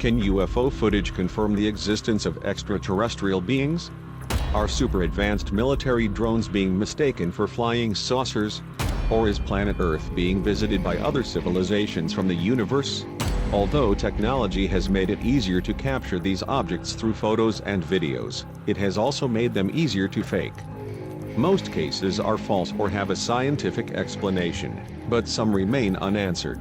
Can UFO footage confirm the existence of extraterrestrial beings? Are super advanced military drones being mistaken for flying saucers? Or is planet Earth being visited by other civilizations from the universe? Although technology has made it easier to capture these objects through photos and videos, it has also made them easier to fake. Most cases are false or have a scientific explanation, but some remain unanswered.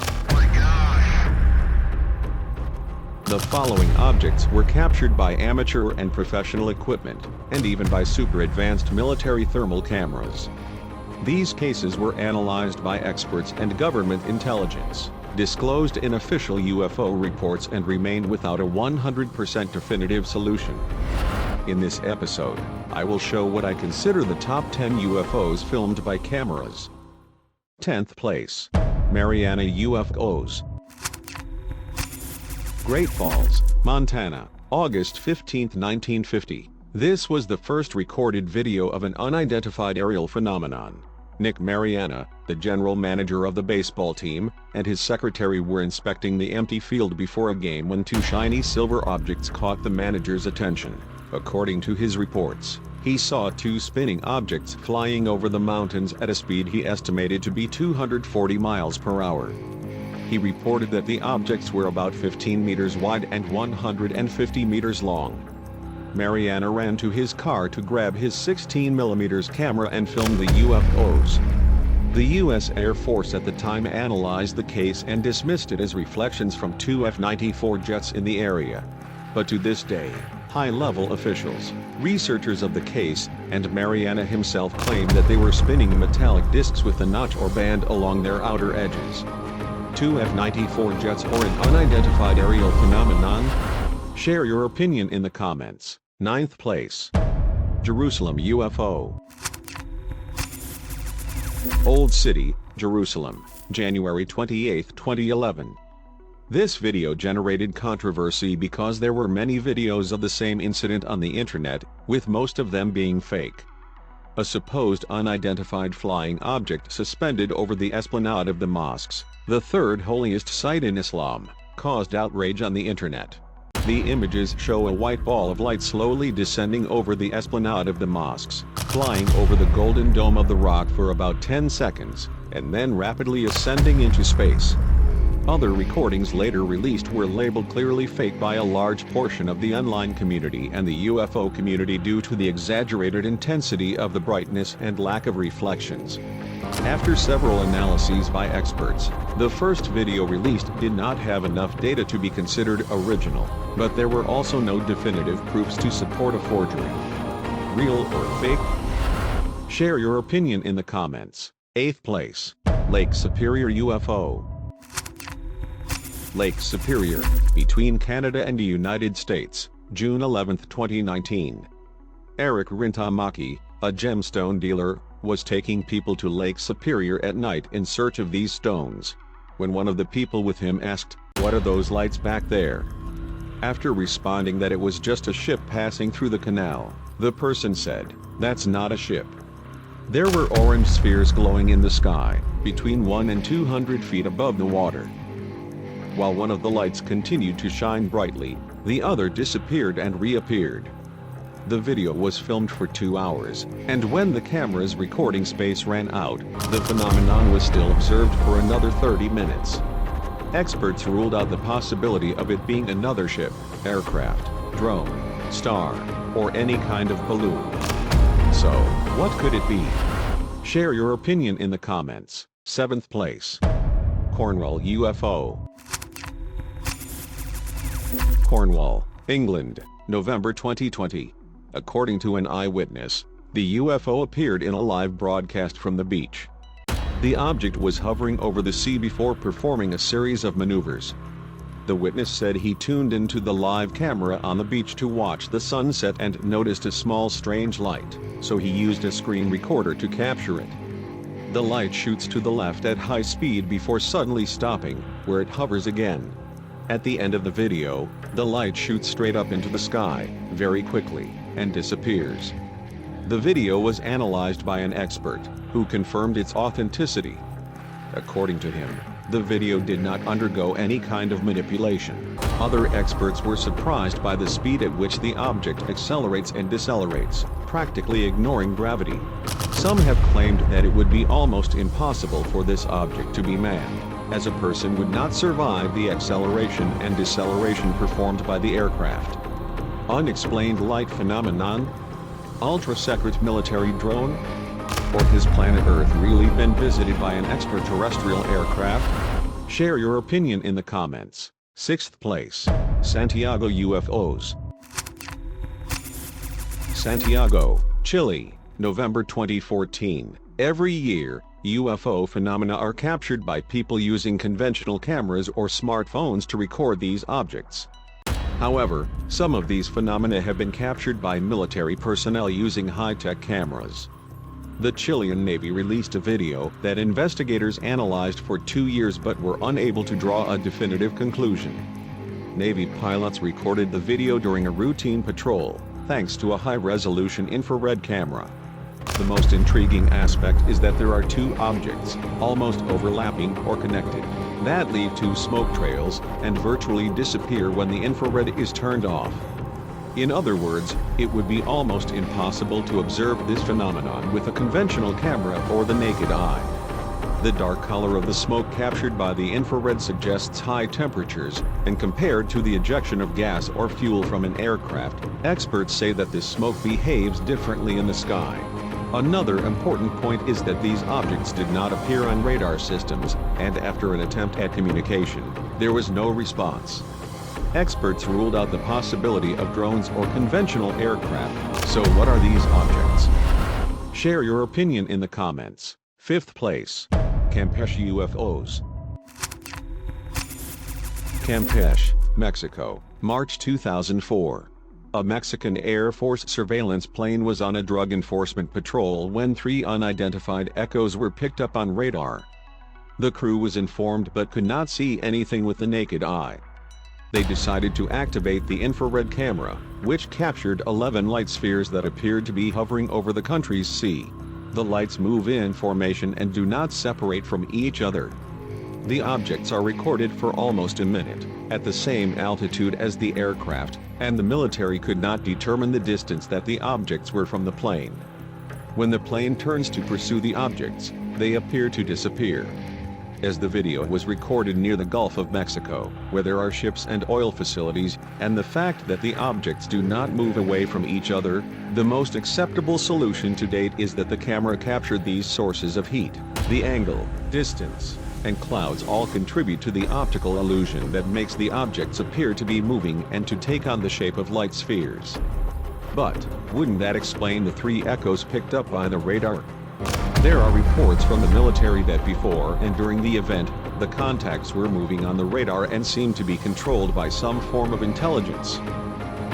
The following objects were captured by amateur and professional equipment, and even by super advanced military thermal cameras. These cases were analyzed by experts and government intelligence, disclosed in official UFO reports, and remained without a 100% definitive solution. In this episode, I will show what I consider the top 10 UFOs filmed by cameras. 10th place. Mariana UFOs. Great Falls, Montana, August 15, 1950. This was the first recorded video of an unidentified aerial phenomenon. Nick Mariana, the general manager of the baseball team, and his secretary were inspecting the empty field before a game when two shiny silver objects caught the manager's attention. According to his reports, he saw two spinning objects flying over the mountains at a speed he estimated to be 240 miles per hour. He reported that the objects were about 15 meters wide and 150 meters long. Mariana ran to his car to grab his 16mm camera and film the UFOs. The U.S. Air Force at the time analyzed the case and dismissed it as reflections from two F-94 jets in the area. But to this day, high-level officials, researchers of the case, and Mariana himself claim that they were spinning metallic discs with a notch or band along their outer edges. Two F-94 jets or an unidentified aerial phenomenon? Share your opinion in the comments. 9th place. Jerusalem UFO. Old City, Jerusalem, January 28, 2011. This video generated controversy because there were many videos of the same incident on the internet, with most of them being fake. A supposed unidentified flying object suspended over the esplanade of the mosques, the third holiest site in Islam, caused outrage on the internet. The images show a white ball of light slowly descending over the esplanade of the mosques, flying over the golden dome of the rock for about 10 seconds, and then rapidly ascending into space. Other recordings later released were labeled clearly fake by a large portion of the online community and the UFO community due to the exaggerated intensity of the brightness and lack of reflections. After several analyses by experts, the first video released did not have enough data to be considered original, but there were also no definitive proofs to support a forgery. Real or fake? Share your opinion in the comments. 8th place. Lake Superior UFO. Lake Superior, between Canada and the United States, June 11, 2019. Eric Rintamaki, a gemstone dealer, was taking people to Lake Superior at night in search of these stones, when one of the people with him asked, "What are those lights back there?" After responding that it was just a ship passing through the canal, the person said, "That's not a ship." There were orange spheres glowing in the sky, between 100 and 200 feet above the water. While one of the lights continued to shine brightly, the other disappeared and reappeared. The video was filmed for 2 hours, and when the camera's recording space ran out, the phenomenon was still observed for another 30 minutes. Experts ruled out the possibility of it being another ship, aircraft, drone, star, or any kind of balloon. So, what could it be? Share your opinion in the comments. 7th place. Cornwall UFO. Cornwall, England, November 2020. According to an eyewitness, the UFO appeared in a live broadcast from the beach. The object was hovering over the sea before performing a series of maneuvers. The witness said he tuned into the live camera on the beach to watch the sunset and noticed a small strange light, so he used a screen recorder to capture it. The light shoots to the left at high speed before suddenly stopping, where it hovers again. At the end of the video, the light shoots straight up into the sky, very quickly, and disappears. The video was analyzed by an expert, who confirmed its authenticity. According to him, The video did not undergo any kind of manipulation. Other experts were surprised by the speed at which the object accelerates and decelerates, practically ignoring gravity. Some have claimed that it would be almost impossible for this object to be manned, as a person would not survive the acceleration and deceleration performed by the aircraft. Unexplained light phenomenon? Ultra-secret military drone? Or has planet Earth really been visited by an extraterrestrial aircraft? Share your opinion in the comments. 6th place, Santiago UFOs. Santiago, Chile, November 2014. Every year, UFO phenomena are captured by people using conventional cameras or smartphones to record these objects. However, some of these phenomena have been captured by military personnel using high-tech cameras. The Chilean Navy released a video that investigators analyzed for 2 years but were unable to draw a definitive conclusion. Navy pilots recorded the video during a routine patrol, thanks to a high-resolution infrared camera. The most intriguing aspect is that there are two objects, almost overlapping or connected, that leave two smoke trails and virtually disappear when the infrared is turned off. In other words, it would be almost impossible to observe this phenomenon with a conventional camera or the naked eye. The dark color of the smoke captured by the infrared suggests high temperatures, and compared to the ejection of gas or fuel from an aircraft, experts say that this smoke behaves differently in the sky. Another important point is that these objects did not appear on radar systems, and after an attempt at communication, there was no response. Experts ruled out the possibility of drones or conventional aircraft. So what are these objects? Share your opinion in the comments. 5th place, Campeche UFOs. Campeche, Mexico, March 2004. A Mexican Air Force surveillance plane was on a drug enforcement patrol when 3 unidentified echoes were picked up on radar. The crew was informed but could not see anything with the naked eye. They decided to activate the infrared camera, which captured 11 light spheres that appeared to be hovering over the country's sea. The lights move in formation and do not separate from each other. The objects are recorded for almost a minute, at the same altitude as the aircraft, and the military could not determine the distance that the objects were from the plane. When the plane turns to pursue the objects, they appear to disappear. As the video was recorded near the Gulf of Mexico, where there are ships and oil facilities, and the fact that the objects do not move away from each other, the most acceptable solution to date is that the camera captured these sources of heat. The angle, distance, and clouds all contribute to the optical illusion that makes the objects appear to be moving and to take on the shape of light spheres. But, wouldn't that explain the 3 echoes picked up by the radar? There are reports from the military that before and during the event, the contacts were moving on the radar and seemed to be controlled by some form of intelligence.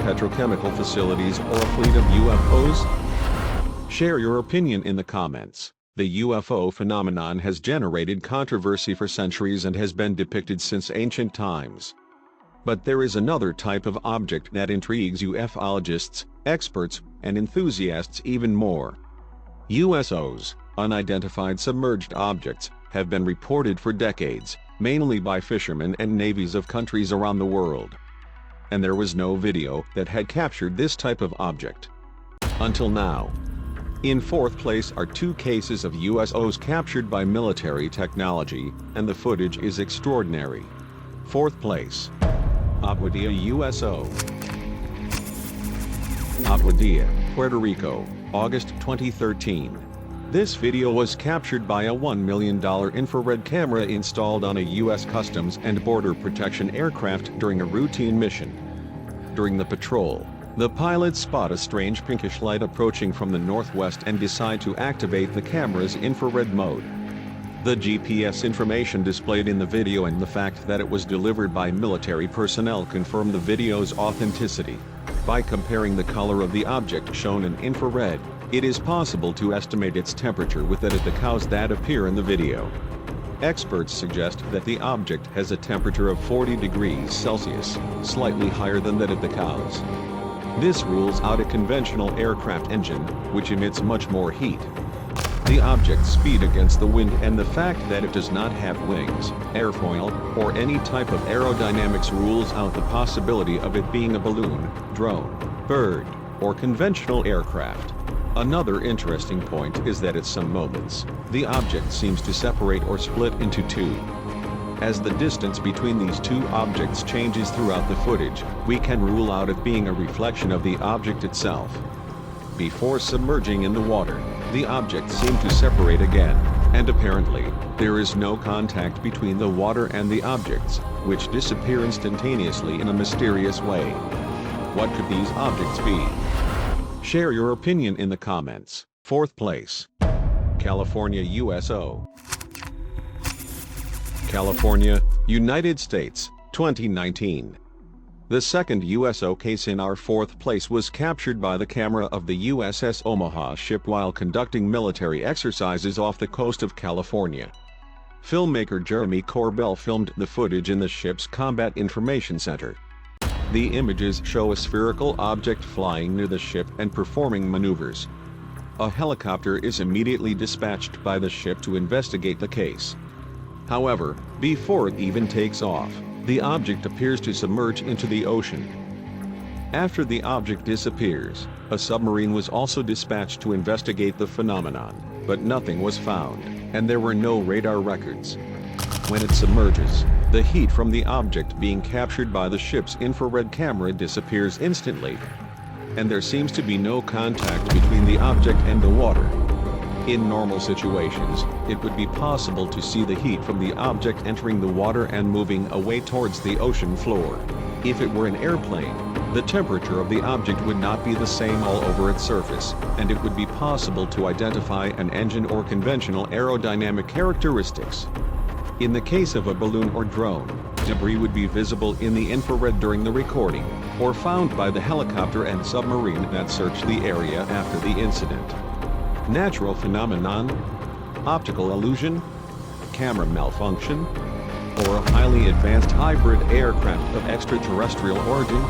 Petrochemical facilities or a fleet of UFOs? Share your opinion in the comments. The UFO phenomenon has generated controversy for centuries and has been depicted since ancient times. But there is another type of object that intrigues ufologists, experts, and enthusiasts even more. USOs, unidentified submerged objects, have been reported for decades, mainly by fishermen and navies of countries around the world. And there was no video that had captured this type of object. Until now. In 4th place are 2 cases of USOs captured by military technology, and the footage is extraordinary. 4th place, Aguadilla USO. Aguadilla, Puerto Rico, August 2013. This video was captured by a $1 million infrared camera installed on a U.S. Customs and Border Protection aircraft during a routine mission. During the patrol, the pilots spot a strange pinkish light approaching from the northwest and decide to activate the camera's infrared mode. The GPS information displayed in the video and the fact that it was delivered by military personnel confirm the video's authenticity. By comparing the color of the object shown in infrared, it is possible to estimate its temperature with that of the cows that appear in the video. Experts suggest that the object has a temperature of 40 degrees Celsius, slightly higher than that of the cows. This rules out a conventional aircraft engine, which emits much more heat. the object's speed against the wind and the fact that it does not have wings, airfoil, or any type of aerodynamics rules out the possibility of it being a balloon, drone, bird, or conventional aircraft. Another interesting point is that at some moments, the object seems to separate or split into two. As the distance between these two objects changes throughout the footage, we can rule out it being a reflection of the object itself. Before submerging in the water, the objects seem to separate again, and apparently, there is no contact between the water and the objects, which disappear instantaneously in a mysterious way. What could these objects be? Share your opinion in the comments. 4th place. California USO. California, United States, 2019. The second USO case in our 4th place was captured by the camera of the USS Omaha ship while conducting military exercises off the coast of California. Filmmaker Jeremy Corbell filmed the footage in the ship's Combat Information Center. The images show a spherical object flying near the ship and performing maneuvers. A helicopter is immediately dispatched by the ship to investigate the case. However, before it even takes off, the object appears to submerge into the ocean. After the object disappears, a submarine was also dispatched to investigate the phenomenon, but nothing was found, and there were no radar records. When it submerges, the heat from the object being captured by the ship's infrared camera disappears instantly, and there seems to be no contact between the object and the water. In normal situations, it would be possible to see the heat from the object entering the water and moving away towards the ocean floor. If it were an airplane, the temperature of the object would not be the same all over its surface, and it would be possible to identify an engine or conventional aerodynamic characteristics. In the case of a balloon or drone, debris would be visible in the infrared during the recording, or found by the helicopter and submarine that searched the area after the incident. Natural phenomenon, optical illusion, camera malfunction, or a highly advanced hybrid aircraft of extraterrestrial origin?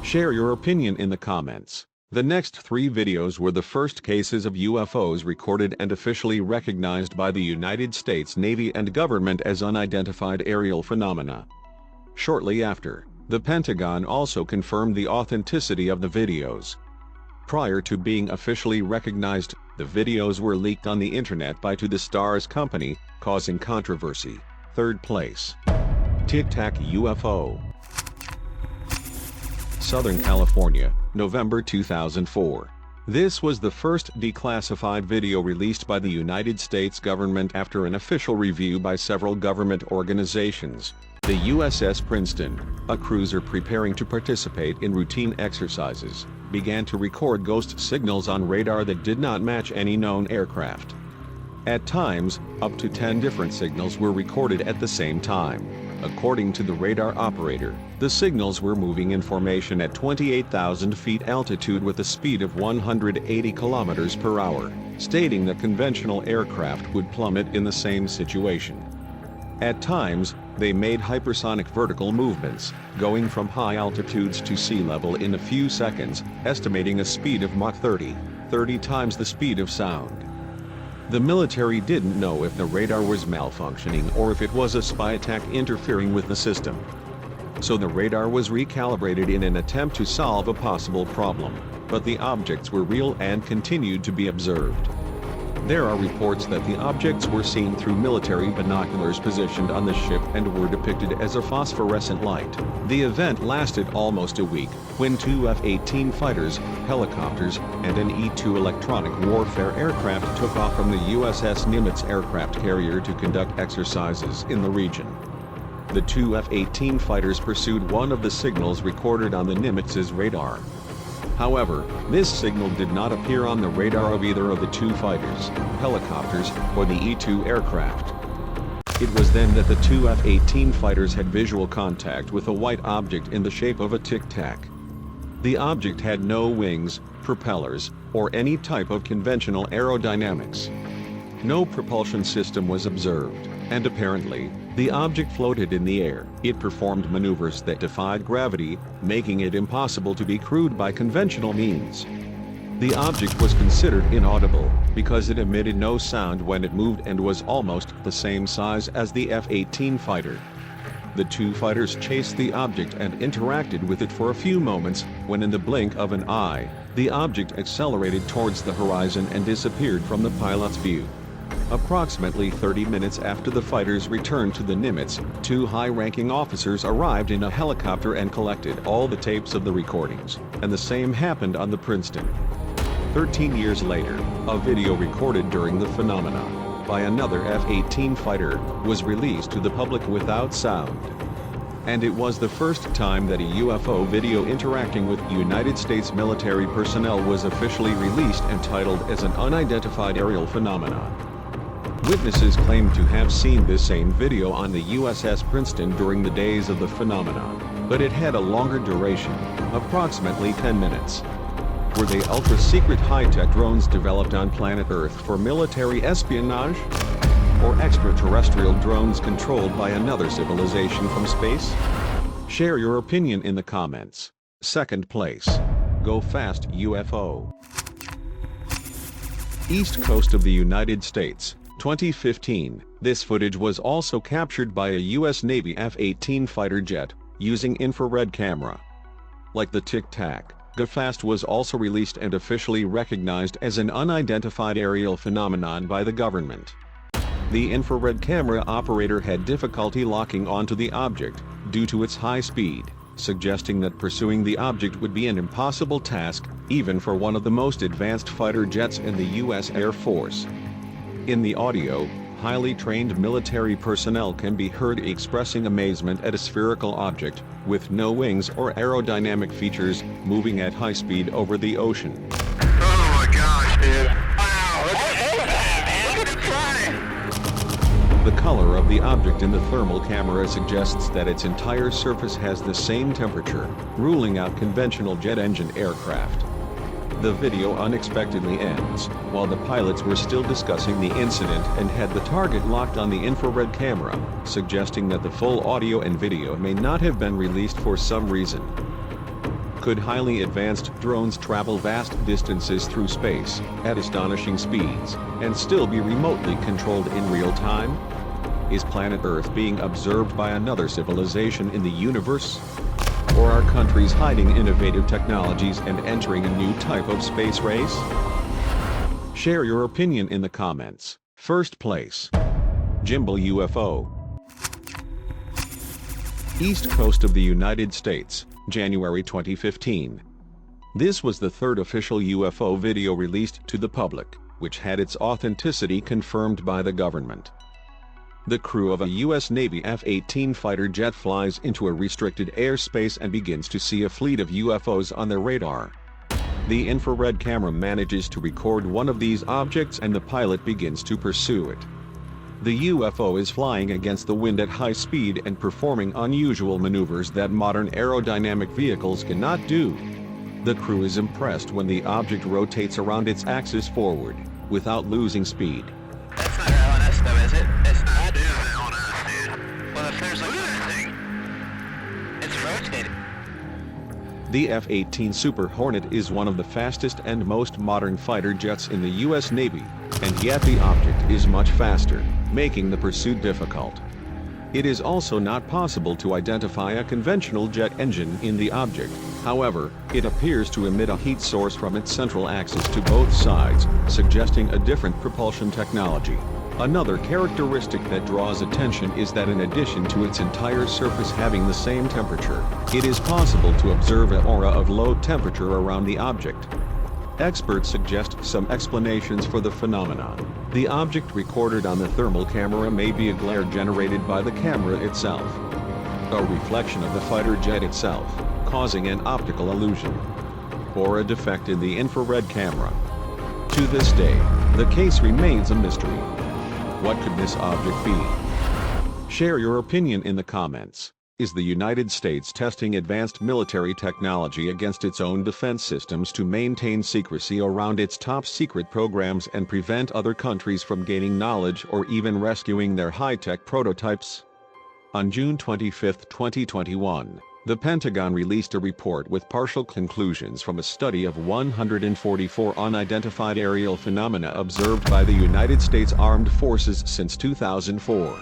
Share your opinion in the comments. The next 3 videos were the first cases of UFOs recorded and officially recognized by the United States Navy and government as unidentified aerial phenomena. Shortly after, the Pentagon also confirmed the authenticity of the videos. Prior to being officially recognized, the videos were leaked on the internet by To The Stars Company, causing controversy. 3rd place. Tic Tac UFO. Southern California, November 2004. This was the first declassified video released by the United States government after an official review by several government organizations. The USS Princeton, a cruiser preparing to participate in routine exercises, began to record ghost signals on radar that did not match any known aircraft. At times, up to 10 different signals were recorded at the same time. According to the radar operator, the signals were moving in formation at 28,000 feet altitude with a speed of 180 kilometers per hour, stating that conventional aircraft would plummet in the same situation. At times, they made hypersonic vertical movements, going from high altitudes to sea level in a few seconds, estimating a speed of Mach 30 times the speed of sound. The military didn't know if the radar was malfunctioning or if it was a spy attack interfering with the system. So the radar was recalibrated in an attempt to solve a possible problem, but the objects were real and continued to be observed. There are reports that the objects were seen through military binoculars positioned on the ship and were depicted as a phosphorescent light. The event lasted almost a week, when 2 F-18 fighters, helicopters, and an E-2 electronic warfare aircraft took off from the USS Nimitz aircraft carrier to conduct exercises in the region. The 2 F-18 fighters pursued one of the signals recorded on the Nimitz's radar. However, this signal did not appear on the radar of either of the 2 fighters, helicopters, or the E-2 aircraft. It was then that the 2 F-18 fighters had visual contact with a white object in the shape of a tic-tac. The object had no wings, propellers, or any type of conventional aerodynamics. No propulsion system was observed, and apparently, the object floated in the air. It performed maneuvers that defied gravity, making it impossible to be crewed by conventional means. The object was considered inaudible, because it emitted no sound when it moved and was almost the same size as the F-18 fighter. The two fighters chased the object and interacted with it for a few moments, when in the blink of an eye, the object accelerated towards the horizon and disappeared from the pilot's view. Approximately 30 minutes after the fighters returned to the Nimitz, two high-ranking officers arrived in a helicopter and collected all the tapes of the recordings, and the same happened on the Princeton. 13 years later, a video recorded during the phenomena, by another F-18 fighter, was released to the public without sound. And it was the first time that a UFO video interacting with United States military personnel was officially released and titled as an unidentified aerial phenomenon. Witnesses claim to have seen this same video on the USS Princeton during the days of the phenomenon, but it had a longer duration, approximately 10 minutes. Were they ultra-secret high-tech drones developed on planet Earth for military espionage? Or extraterrestrial drones controlled by another civilization from space? Share your opinion in the comments. Second place. GOFAST UFO. East Coast of the United States, 2015. This footage was also captured by a U.S. Navy F-18 fighter jet, using infrared camera. Like the Tic Tac, GOFAST was also released and officially recognized as an unidentified aerial phenomenon by the government. The infrared camera operator had difficulty locking onto the object, due to its high speed, suggesting that pursuing the object would be an impossible task, even for one of the most advanced fighter jets in the U.S. Air Force. In the audio, highly trained military personnel can be heard expressing amazement at a spherical object, with no wings or aerodynamic features, moving at high speed over the ocean. Oh my gosh, dude. Wow, look at that, man. Look at it fly. The color of the object in the thermal camera suggests that its entire surface has the same temperature, ruling out conventional jet engine aircraft. The video unexpectedly ends, while the pilots were still discussing the incident and had the target locked on the infrared camera, suggesting that the full audio and video may not have been released for some reason. Could highly advanced drones travel vast distances through space, at astonishing speeds, and still be remotely controlled in real time? Is planet Earth being observed by another civilization in the universe? Or are countries hiding innovative technologies and entering a new type of space race? Share your opinion in the comments. First place. Gimbal UFO. East Coast of the United States, January 2015. This was the third official UFO video released to the public, which had its authenticity confirmed by the government. The crew of a U.S. Navy F-18 fighter jet flies into a restricted airspace and begins to see a fleet of UFOs on their radar. The infrared camera manages to record one of these objects and the pilot begins to pursue it. The UFO is flying against the wind at high speed and performing unusual maneuvers that modern aerodynamic vehicles cannot do. The crew is impressed when the object rotates around its axis forward, without losing speed. That's not on us though, is it? It's not. It is on us, dude. Well, if there's a thing, it's rotating. The F-18 Super Hornet is one of the fastest and most modern fighter jets in the U.S. Navy, and yet the object is much faster, making the pursuit difficult. It is also not possible to identify a conventional jet engine in the object. However, it appears to emit a heat source from its central axis to both sides, suggesting a different propulsion technology. Another characteristic that draws attention is that in addition to its entire surface having the same temperature, it is possible to observe an aura of low temperature around the object. Experts suggest some explanations for the phenomenon. The object recorded on the thermal camera may be a glare generated by the camera itself, a reflection of the fighter jet itself, causing an optical illusion, or a defect in the infrared camera. To this day, the case remains a mystery. What could this object be? Share your opinion in the comments. Is the United States testing advanced military technology against its own defense systems to maintain secrecy around its top-secret programs and prevent other countries from gaining knowledge or even rescuing their high-tech prototypes? On June 25, 2021, The Pentagon released a report with partial conclusions from a study of 144 unidentified aerial phenomena observed by the United States Armed Forces since 2004.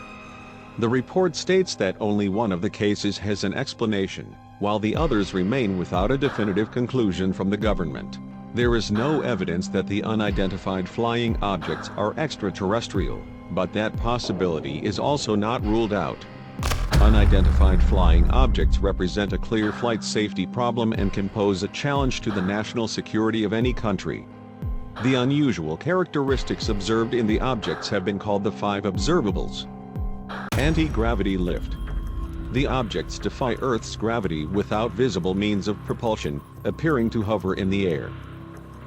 The report states that only one of the cases has an explanation, while the others remain without a definitive conclusion from the government. There is no evidence that the unidentified flying objects are extraterrestrial, but that possibility is also not ruled out. Unidentified flying objects represent a clear flight safety problem and can pose a challenge to the national security of any country. The unusual characteristics observed in the objects have been called the 5 observables. Anti-gravity lift. The objects defy Earth's gravity without visible means of propulsion, appearing to hover in the air.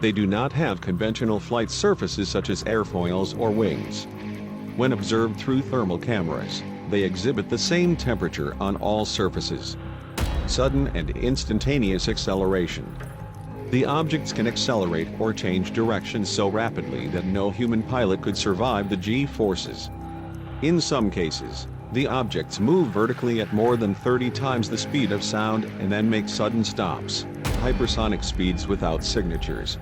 They do not have conventional flight surfaces such as airfoils or wings. When observed through thermal cameras, they exhibit the same temperature on all surfaces. Sudden and instantaneous acceleration. The objects can accelerate or change direction so rapidly that no human pilot could survive the G-forces. In some cases, the objects move vertically at more than 30 times the speed of sound and then make sudden stops, hypersonic speeds without signatures.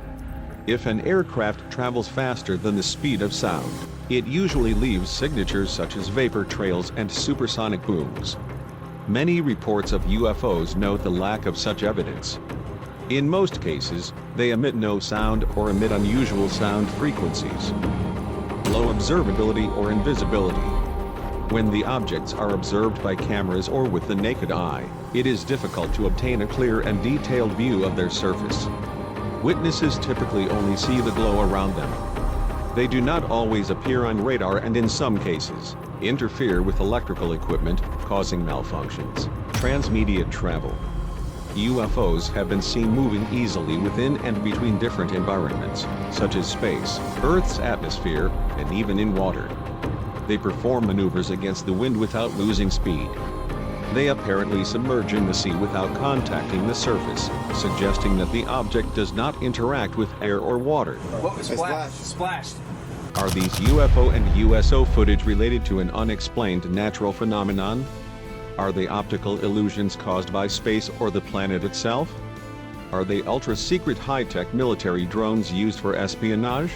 If an aircraft travels faster than the speed of sound, it usually leaves signatures such as vapor trails and supersonic booms. Many reports of UFOs note the lack of such evidence. In most cases, they emit no sound or emit unusual sound frequencies. Low observability or invisibility. When the objects are observed by cameras or with the naked eye, it is difficult to obtain a clear and detailed view of their surface. Witnesses typically only see the glow around them. They do not always appear on radar and in some cases, interfere with electrical equipment, causing malfunctions. Transmedia travel. UFOs have been seen moving easily within and between different environments, such as space, Earth's atmosphere, and even in water. They perform maneuvers against the wind without losing speed. They apparently submerge in the sea without contacting the surface, suggesting that the object does not interact with air or water. What was splashed? Are these UFO and USO footage related to an unexplained natural phenomenon? Are they optical illusions caused by space or the planet itself? Are they ultra-secret high-tech military drones used for espionage?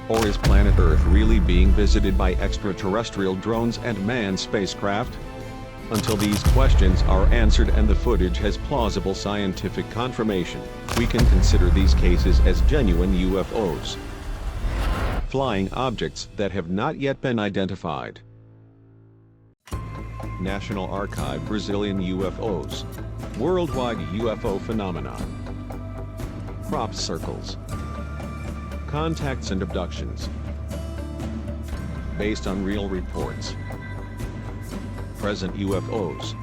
Or is planet Earth really being visited by extraterrestrial drones and manned spacecraft? Until these questions are answered and the footage has plausible scientific confirmation, we can consider these cases as genuine UFOs. Flying objects that have not yet been identified. National Archive Brazilian UFOs. Worldwide UFO phenomenon. Crop circles. Contacts and abductions. Based on real reports. Present UFOs.